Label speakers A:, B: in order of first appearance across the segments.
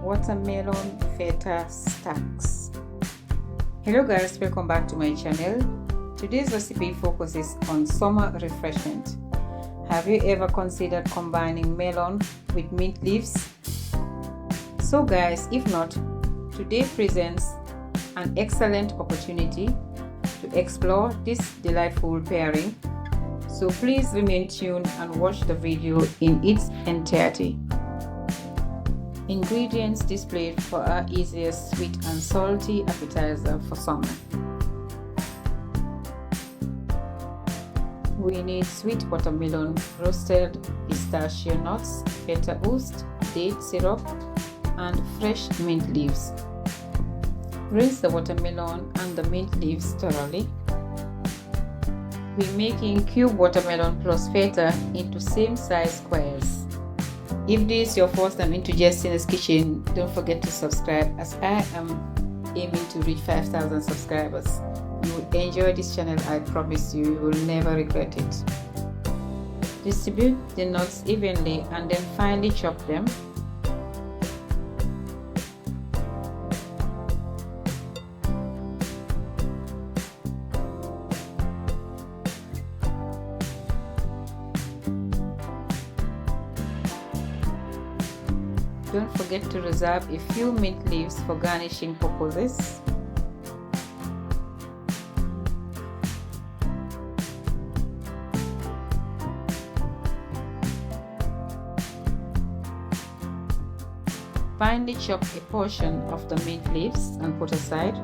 A: watermelon feta stacks. Hello guys, welcome back to my channel. Today's recipe focuses on summer refreshment. Have you ever considered combining melon with mint leaves? So guys, if not, today presents an excellent opportunity to explore this delightful pairing. So please remain tuned and watch the video in its entirety. Ingredients displayed for our easiest sweet and salty appetizer for summer. We need sweet watermelon, roasted pistachio nuts, feta oust, date syrup, and fresh mint leaves. Rinse the watermelon and the mint leaves thoroughly. We're making cube watermelon plus feta into same size squares. If this is your first time into Justina's Kitchen, don't forget to subscribe, as I am aiming to reach 5,000 subscribers. You will enjoy this channel, I promise you, you will never regret it. Distribute the nuts evenly and then finely chop them. Don't forget to reserve a few mint leaves for garnishing purposes. Finely chop a portion of the mint leaves and put aside.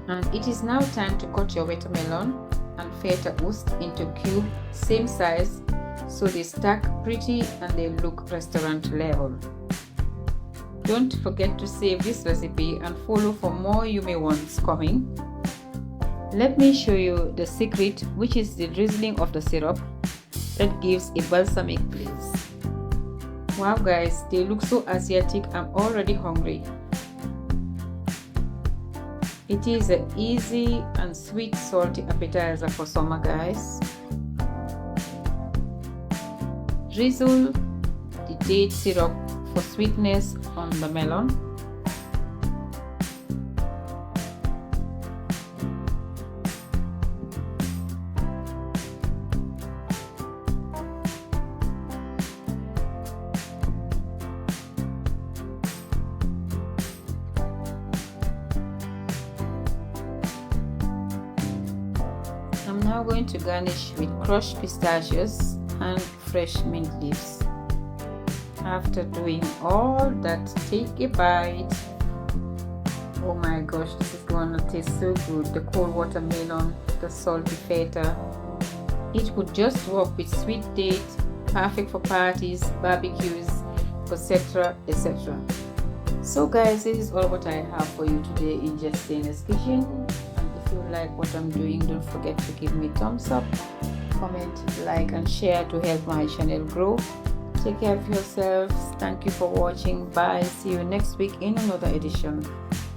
A: And it is now time to cut your watermelon and feta oust into cubes same size so they stack pretty and they look restaurant level. Don't forget to save this recipe and follow for more yummy ones coming. Let me show you the secret, which is the drizzling of the syrup that gives a balsamic glaze. Wow guys, they look so Asiatic, I'm already hungry. It is an easy and sweet salty appetizer for summer guys. Drizzle the date syrup for sweetness on the melon. I'm now going to garnish with crushed pistachios and fresh mint leaves. After doing all that, take a bite. Oh my gosh, this is gonna taste so good. The cold watermelon, the salty feta. It would just work with sweet date, perfect for parties, barbecues, etc, etc. So guys, this is all what I have for you today in Justina's Kitchen. If you like what I'm doing, don't forget to give me thumbs up, comment, like and share to help my channel grow. Take care of yourselves. Thank you for watching. Bye. See you next week in another edition.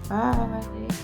A: Bye.